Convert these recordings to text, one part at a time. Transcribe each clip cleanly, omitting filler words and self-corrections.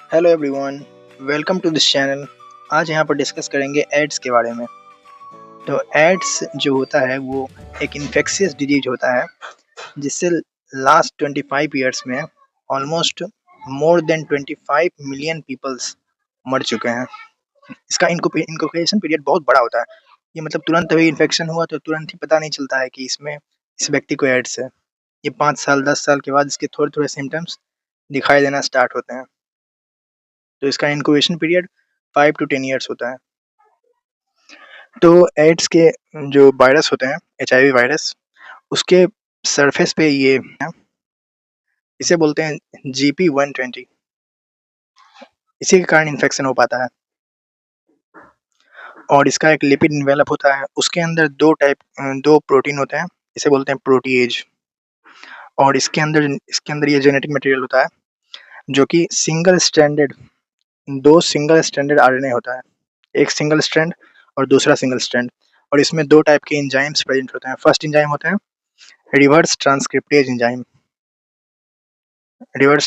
Hello everyone, welcome to this channel. आज यहाँ पर डिस्कस करेंगे एड्स के बारे में। तो एड्स जो होता है वो एक इन्फेक्शियस डिजीज होता है जिससे लास्ट 25 इयर्स में almost more than 25 million peoples मर चुके हैं। इसका इनक्यूबेशन पीरियड बहुत बड़ा होता है। ये मतलब तुरंत अभी इन्फेक्शन हुआ तो तुरंत ही पता नहीं चलता है कि इसमें इस व्यक्ति को एड्स है। ये 5 साल 10 साल के बाद इसके थोड़े थोड़े सिम्टम्स दिखाई देना स्टार्ट होते हैं। तो इसका इनक्यूबेशन पीरियड 5 to 10 इयर्स होता है। तो एड्स के जो वायरस होते हैं, एचआईवी वायरस, उसके सरफेस पे ये इसे बोलते हैं GP120। इसी के कारण इन्फेक्शन हो पाता है। और इसका एक लिपिड इन्वेलप होता है, उसके अंदर दो प्रोटीन होते हैं, इसे बोलते हैं प्रोटीएज। और इसके अंदर ये जेनेटिक मटेरियल होता है जो कि दो सिंगल स्ट्रैंडेड आरएनए होता है, एक सिंगल स्ट्रैंड और दूसरा सिंगल स्ट्रैंड। और इसमें दो टाइप के एंजाइम्स प्रेजेंट होते हैं। फर्स्ट एंजाइम होते हैं रिवर्स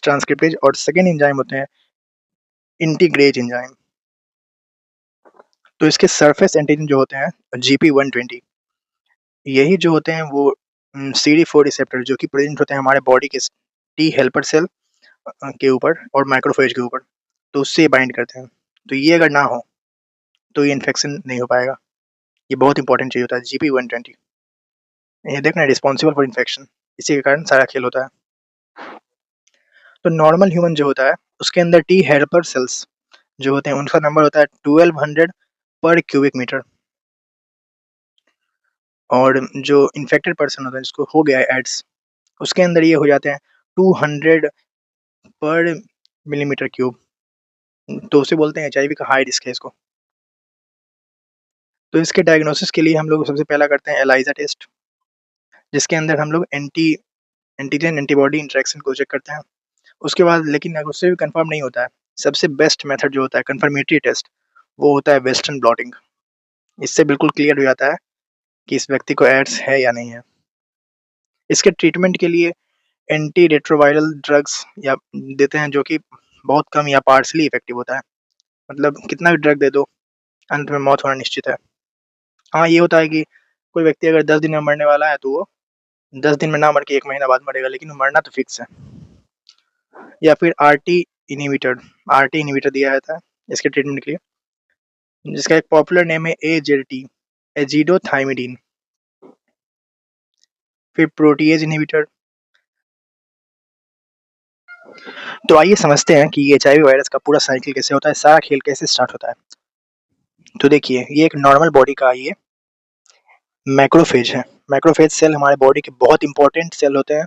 ट्रांसक्रिप्टेज और सेकेंड एंजाइम होते हैं इंटीग्रेज एंजाइम। तो इसके सरफेस एंटीजन जो होते हैं GP120, यही जो होते हैं वो CD4 रिसेप्टर जो कि प्रेजेंट होते हैं हमारे बॉडी के टी हेल्पर सेल के ऊपर और माइक्रोफेज के ऊपर, तो उससे बाइंड करते हैं। तो ये अगर ना हो तो ये इन्फेक्शन नहीं हो पाएगा। ये बहुत इंपॉर्टेंट चीज होता है GP120। ये देखना, रिस्पॉन्सिबल फॉर इन्फेक्शन, इसी के कारण सारा खेल होता है। तो नॉर्मल ह्यूमन जो होता है उसके अंदर टी हेल्पर सेल्स जो होते हैं उनका नंबर होता है 1200 पर क्यूबिक मीटर। और जो इन्फेक्टेड पर्सन होता है जिसको हो गया है एड्स, उसके अंदर ये हो जाते हैं 200 पर मिलीमीटर क्यूब। तो उसे बोलते हैं एचआईवी का हाई रिस्क है इसको। तो इसके डायग्नोसिस के लिए हम लोग सबसे पहला करते हैं एलाइजा टेस्ट, जिसके अंदर हम लोग एंटीजन एंटीबॉडी इंटरेक्शन को चेक करते हैं। उसके बाद लेकिन अगर उससे भी कंफर्म नहीं होता है, सबसे बेस्ट मेथड जो होता है कंफर्मेटरी टेस्ट, वो होता है वेस्टर्न ब्लॉटिंग। इससे बिल्कुल क्लियर हो जाता है कि इस व्यक्ति को एड्स है या नहीं है। इसके ट्रीटमेंट के लिए एंटी रेट्रोवायरल ड्रग्स या देते हैं जो कि बहुत कम या पार्शली इफेक्टिव होता है। मतलब कितना भी ड्रग दे दो, अंत में मौत होना निश्चित है। हाँ, ये होता है कि कोई व्यक्ति अगर 10 दिन में मरने वाला है तो वो 10 दिन में ना मर के 1 महीना बाद मरेगा, लेकिन वो मरना तो फिक्स है। या फिर आरटी इनिबिटर दिया जाता है इसके ट्रीटमेंट के लिए, जिसका एक पॉपुलर नेम है AZT, एजिडोथाइमिडीन। फिर प्रोटीएज इनिबिटर। तो आइए समझते हैं कि ये एचआईवी वायरस का पूरा साइकिल कैसे होता है, सारा खेल कैसे स्टार्ट होता है। तो देखिए, ये एक नॉर्मल बॉडी का ये मैक्रोफेज है। मैक्रोफेज सेल हमारे बॉडी के बहुत इंपॉर्टेंट सेल होते हैं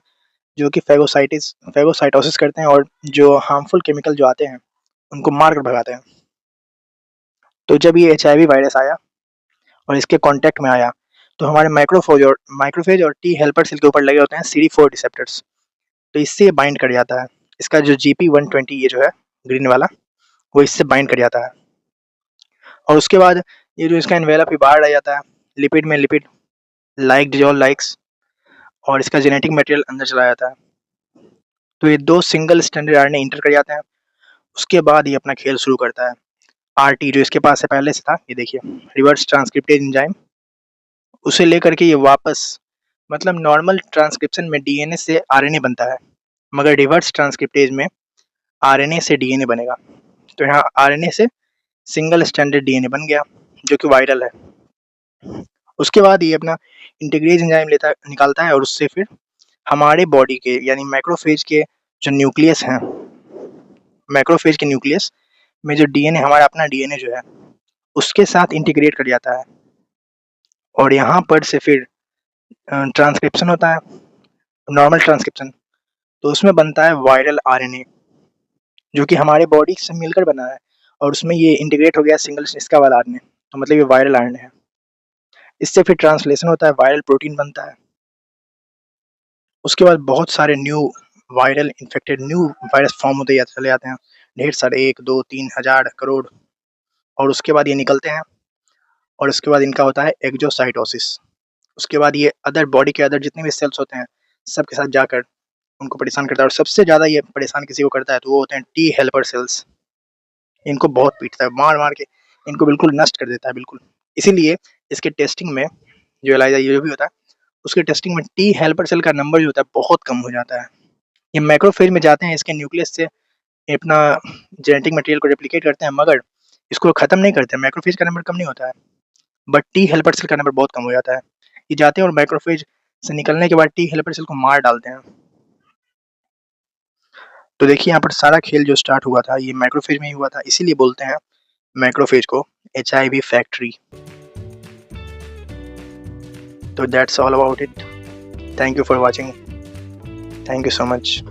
जो कि फेगोसाइटोसिस करते हैं और जो हार्मफुल केमिकल जो आते हैं उनको मार कर भगाते हैं। तो जब ये एचआईवी वायरस आया और इसके कांटेक्ट में आया, तो हमारे माइक्रोफेज और टी हेल्पर सेल के ऊपर लगे होते हैं CD4 रिसेप्टर्स। तो इससे ये बाइंड कर जाता है। इसका जो GP120 ये जो है ग्रीन वाला, वो इससे बाइंड कर जाता है। और उसके बाद ये जो इसका एनवेलप ही बाहर आ जाता है, लिपिड में लिपिड लाइक डिजोल लाइक्स, और इसका जेनेटिक मटेरियल अंदर चला जाता है। तो ये दो सिंगल स्टैंडर्ड आरएनए इंटर कर जाते हैं। उसके बाद ये अपना खेल शुरू करता है। आरटी जो इसके पास से पहले से था, ये देखिए रिवर्स ट्रांसक्रिप्टेज एंजाइम, उसे लेकर के ये वापस, मतलब नॉर्मल ट्रांसक्रिप्शन में डीएनए से आरएनए बनता है, मगर रिवर्स ट्रांसक्रिप्टेज में आरएनए से डीएनए बनेगा। तो यहाँ आरएनए से सिंगल स्टैंडर्ड डीएनए बन गया जो कि वायरल है। उसके बाद ये अपना इंटीग्रेज एंजाइम निकालता है और उससे फिर हमारे बॉडी के यानी मैक्रोफेज के जो न्यूक्लियस हैं, मैक्रोफेज के न्यूक्लियस में जो डीएनए, हमारा अपना डीएनए जो है, उसके साथ इंटीग्रेट कर जाता है। और यहाँ पर से फिर ट्रांसक्रिप्शन होता है, नॉर्मल ट्रांसक्रिप्शन। तो उसमें बनता है वायरल आरएनए जो कि हमारे बॉडी से मिलकर बना है, और उसमें ये इंटीग्रेट हो गया सिंगल इसका वाला आरएनए, तो मतलब ये वायरल आरएनए है। इससे फिर ट्रांसलेशन होता है, वायरल प्रोटीन बनता है। उसके बाद बहुत सारे न्यू वायरस फॉर्म होते चले जाते हैं, ढेर सारे, 1 2 3 हज़ार करोड़। और उसके बाद ये निकलते हैं, और उसके बाद इनका होता है एक्जोसाइटोसिस। उसके बाद ये अदर बॉडी के अदर जितने भी सेल्स होते हैं सब के साथ जाकर उनको परेशान करता है। और सबसे ज़्यादा ये परेशान किसी को करता है तो वो होते हैं टी हेल्पर सेल्स। इनको बहुत पीटता है, मार-मार के इनको बिल्कुल नष्ट कर देता है बिल्कुल। इसीलिए इसके टेस्टिंग में जो एलाइज़ा ये भी होता है, उसके टेस्टिंग में टी हेल्पर सेल का नंबर जो होता है बहुत कम हो जाता है। ये मैक्रोफेज में जाते हैं, इसके न्यूक्लियस से ये अपना जेनेटिक मटेरियल को रेप्लिकेट करते हैं, मगर इसको खत्म नहीं करते, मैक्रोफेज का नंबर कम नहीं होता है, बट टी हेल्पर सेल का नंबर बहुत कम हो जाता है। ये जाते हैं और मैक्रोफेज से निकलने के बाद टी हेल्पर सेल को मार डालते हैं। तो देखिए यहाँ पर सारा खेल जो स्टार्ट हुआ था, ये मैक्रोफेज में ही हुआ था, इसीलिए बोलते हैं मैक्रोफेज को एचआईवी फैक्ट्री। तो that's all about it. Thank you for watching. Thank you so much.